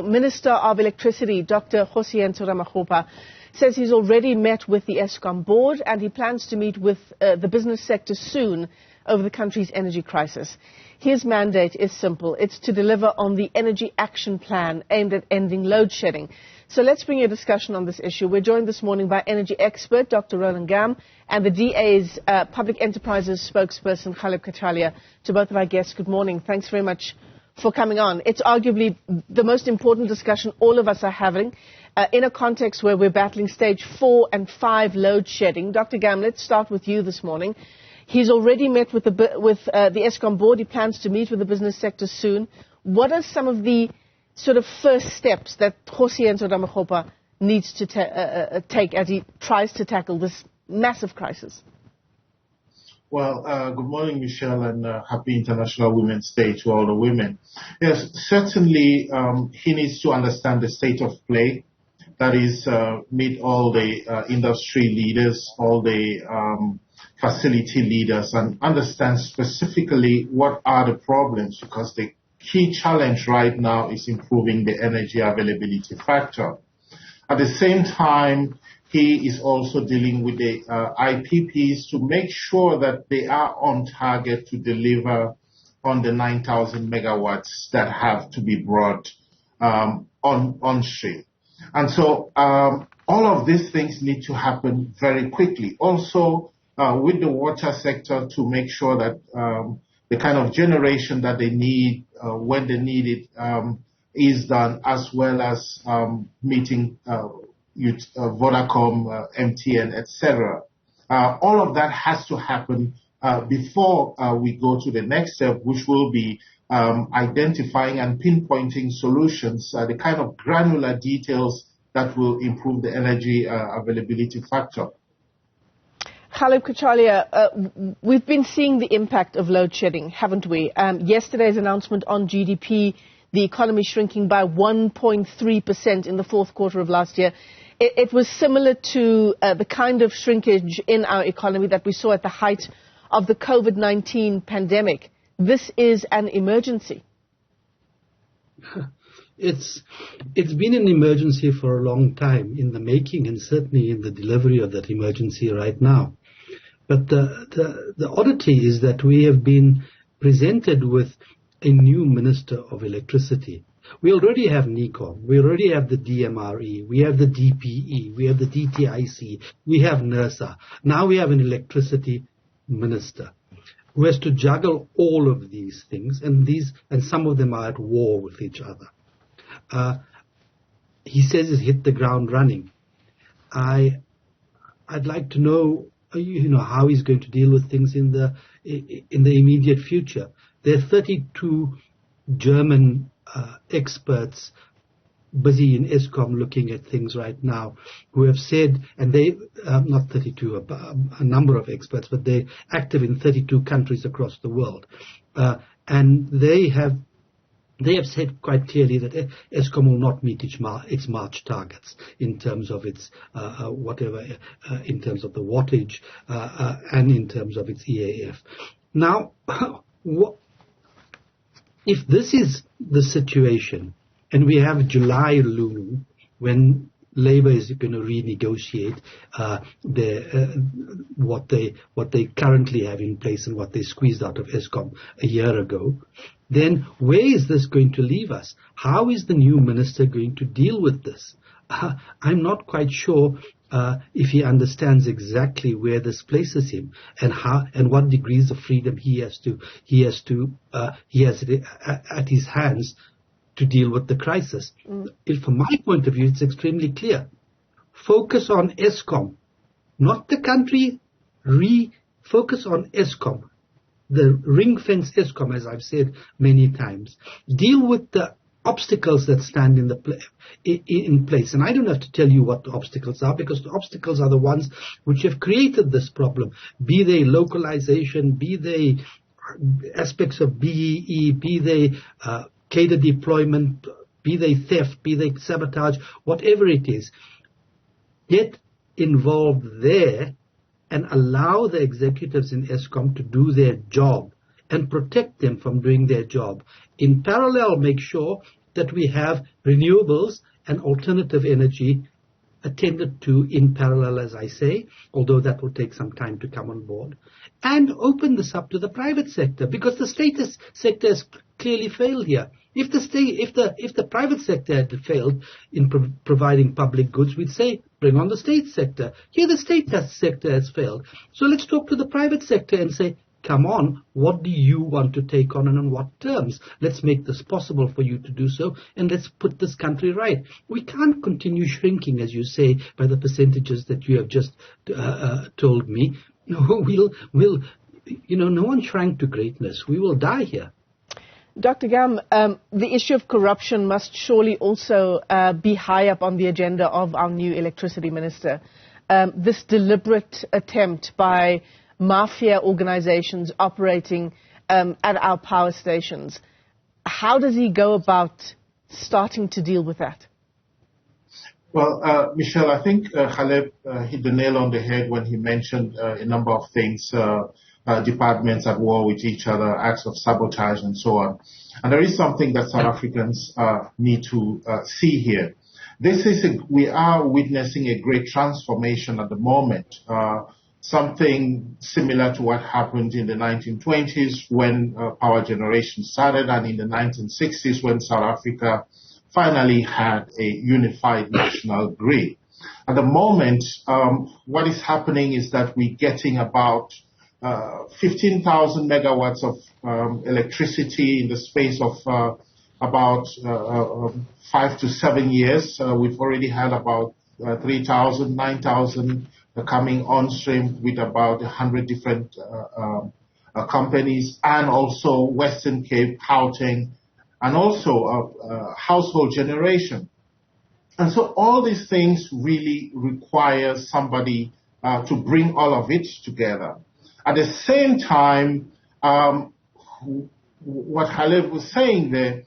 Minister of Electricity, Dr. Kgosientsho Ramokgopa, says he's already met with the Eskom board and he plans to meet with the business sector soon over the country's energy crisis. His mandate is simple. It's to deliver on the energy action plan aimed at ending load shedding. So let's bring you a discussion on this issue. We're joined this morning by energy expert Dr. Roland Ngam and the DA's Public Enterprises spokesperson Ghaleb Cachalia. To both of our guests, good morning. Thanks very much for coming on. It's arguably the most important discussion all of us are having in a context where we're battling stage 4 and 5 load shedding. Dr. Ngam, let's start with you this morning. He's already met with the Eskom board. He plans to meet with the business sector soon. What are some of the sort of first steps that Kgosientsho Ramokgopa needs to take as he tries to tackle this massive crisis? Well, good morning, Michelle, and happy International Women's Day to all the women. Yes, certainly he needs to understand the state of play. That is, meet all the industry leaders, all the facility leaders, and understand specifically what are the problems, because the key challenge right now is improving the energy availability factor. At the same time, he is also dealing with the IPPs to make sure that they are on target to deliver on the 9,000 megawatts that have to be brought on stream. And so all of these things need to happen very quickly. Also, with the water sector, to make sure that the kind of generation that they need when they need it is done, as well as meeting Vodacom, MTN, etc. All of that has to happen before we go to the next step, which will be identifying and pinpointing solutions, the kind of granular details that will improve the energy availability factor. Ghaleb Cachalia, we've been seeing the impact of load shedding, haven't we? Yesterday's announcement on GDP, the economy shrinking by 1.3% in the fourth quarter of last year. It was similar to the kind of shrinkage in our economy that we saw at the height of the COVID-19 pandemic. This is an emergency. It's been an emergency for a long time in the making, and certainly in the delivery of that emergency right now. But the oddity is that we have been presented with a new Minister of Electricity. We already have NECOM, we already have the DMRE, we have the DPE, we have the DTIC, we have NERSA. Now we have an electricity minister who has to juggle all of these things, and some of them are at war with each other. He says he's hit the ground running. I'd like to know, how he's going to deal with things in the immediate future. There are 32 German experts busy in Eskom looking at things right now who have said, and they, not 32, a number of experts, but they're active in 32 countries across the world. And they have said quite clearly that Eskom will not meet its March targets in terms of its in terms of the wattage and in terms of its EAF. Now, if this is the situation, and we have July looming when Labour is going to renegotiate what they currently have in place and what they squeezed out of Eskom a year ago, then where is this going to leave us? How is the new minister going to deal with this? I'm not quite sure if he understands exactly where this places him and what degrees of freedom he has at his hands to deal with the crisis. From my point of view, it's extremely clear. Focus on Eskom, not the country. Focus on Eskom, the ring-fence Eskom, as I've said many times. Deal with the obstacles that stand in place. And I don't have to tell you what the obstacles are, because the obstacles are the ones which have created this problem, be they localization, be they aspects of BEE, be they cadre deployment, be they theft, be they sabotage, whatever it is. Get involved there and allow the executives in Eskom to do their job and protect them from doing their job. In parallel, make sure that we have renewables and alternative energy attended to in parallel, as I say, although that will take some time to come on board, and open this up to the private sector, because the state sector has clearly failed here. If the private sector had failed in providing public goods, we'd say bring on the state sector. Here the state sector has failed. So let's talk to the private sector and say, come on, what do you want to take on and on what terms? Let's make this possible for you to do so, and let's put this country right. We can't continue shrinking, as you say, by the percentages that you have just told me. No, no one shrank to greatness. We will die here. Dr. Ngam, the issue of corruption must surely also be high up on the agenda of our new electricity minister. This deliberate attempt by mafia organizations operating at our power stations, how does he go about starting to deal with that? Well, Michelle, I think Ghaleb hit the nail on the head when he mentioned a number of things, departments at war with each other, acts of sabotage and so on. And there is something that South Africans need to see here. We are witnessing a great transformation at the moment. Something similar to what happened in the 1920s when power generation started, and in the 1960s when South Africa finally had a unified national grid. At the moment, what is happening is that we're getting about 15,000 megawatts of electricity in the space of about 5 to 7 years. We've already had about 3,000, 9,000 coming on stream with about 100 different companies, and also Western Cape, Gauteng, and also household generation. And so all these things really require somebody to bring all of it together. At the same time, what Ghaleb was saying there,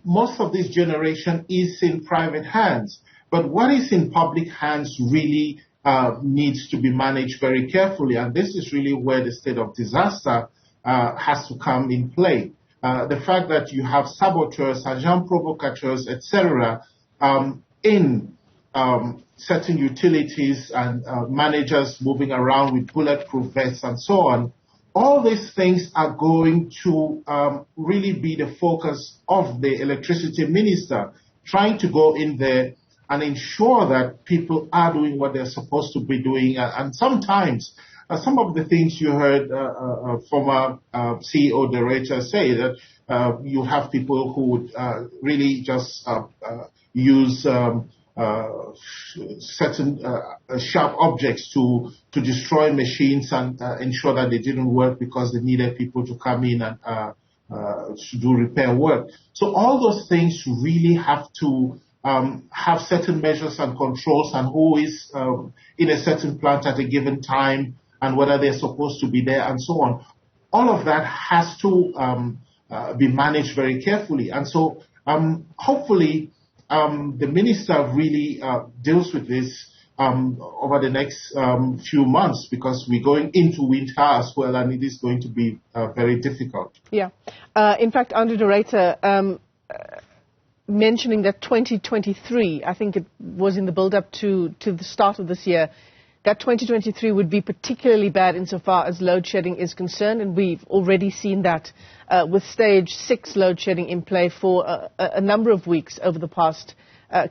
most of this generation is in private hands, but what is in public hands really needs to be managed very carefully, and this is really where the state of disaster has to come in play. The fact that you have saboteurs, agents provocateurs, etc., in certain utilities and managers moving around with bulletproof vests and so on, all these things are going to really be the focus of the electricity minister, trying to go in there and ensure that people are doing what they're supposed to be doing. And sometimes, some of the things you heard former CEO Director say, that you have people who would really just use certain sharp objects to destroy machines and ensure that they didn't work because they needed people to come in and to do repair work. So all those things really have to have certain measures and controls, and who is in a certain plant at a given time and whether they're supposed to be there and so on. All of that has to be managed very carefully. And so hopefully the minister really deals with this over the next few months, because we're going into winter as well, and it is going to be very difficult. Yeah. In fact, under Director, mentioning that 2023, I think it was in the build-up to the start of this year, that 2023 would be particularly bad insofar as load shedding is concerned, and we've already seen that with stage 6 load shedding in play for a number of weeks over the past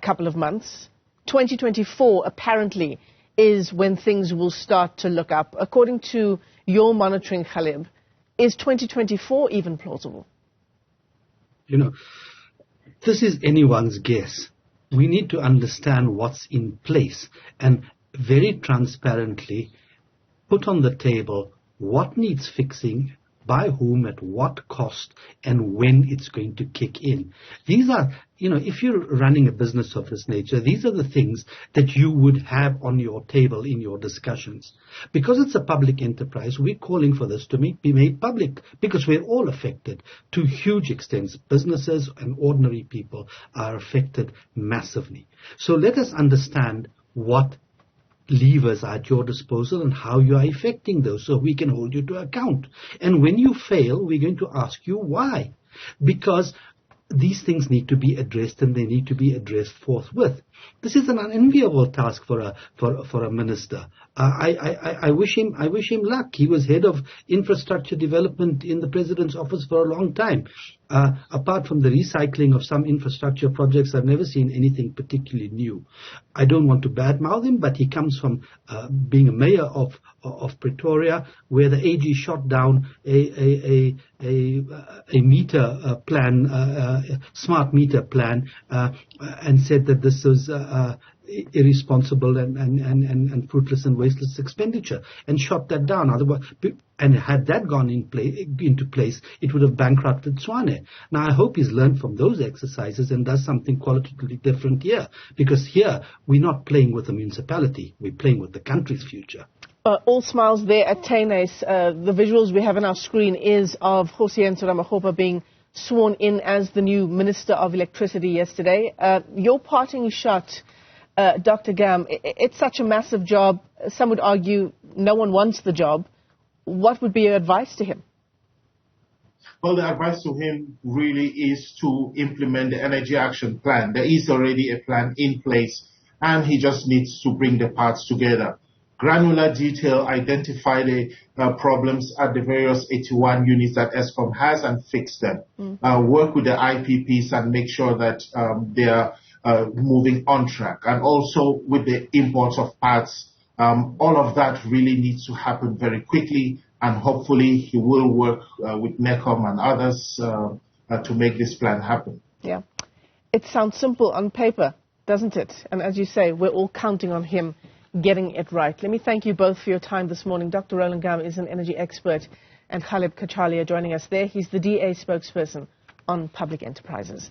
couple of months. 2024 apparently is when things will start to look up. According to your monitoring, Ghaleb, is 2024 even plausible? You know, this is anyone's guess. We need to understand what's in place and very transparently put on the table what needs fixing, by whom, at what cost, and when it's going to kick in. These are, if you're running a business of this nature, these are the things that you would have on your table in your discussions. Because it's a public enterprise, we're calling for this to be made public, because we're all affected to huge extents. Businesses and ordinary people are affected massively. So let us understand what levers are at your disposal and how you are effecting those, so we can hold you to account. And when you fail, we're going to ask you why. Because these things need to be addressed, and they need to be addressed forthwith. This is an unenviable task for a minister. I wish him luck. He was head of infrastructure development in the president's office for a long time. Apart from the recycling of some infrastructure projects, I've never seen anything particularly new. I don't want to badmouth him, but he comes from being a mayor of Pretoria, where the AG shot down a meter plan, smart meter plan, and said that this was irresponsible and fruitless and wasteless expenditure, and shot that down. Otherwise, and had that gone into place, it would have bankrupted Tshwane. Now, I hope he's learned from those exercises and does something qualitatively different here, because here we're not playing with the municipality, we're playing with the country's future. All smiles there at Tenes. The visuals we have on our screen is of Kgosientsho Ramokgopa being sworn in as the new Minister of Electricity yesterday. Your parting shot, Dr. Ngam, it's such a massive job. Some would argue no one wants the job. What would be your advice to him? Well, the advice to him really is to implement the Energy Action Plan. There is already a plan in place, and he just needs to bring the parts together. Granular detail, identify the problems at the various 81 units that Eskom has and fix them. Work with the IPPs and make sure that they are moving on track. And also with the imports of parts, all of that really needs to happen very quickly, and hopefully he will work with NECOM and others to make this plan happen. Yeah, it sounds simple on paper, doesn't it? And as you say, we're all counting on him getting it right. Let me thank you both for your time this morning. Dr. Roland Ngam is an energy expert, and Ghaleb Cachalia joining us there. He's the DA spokesperson on public enterprises.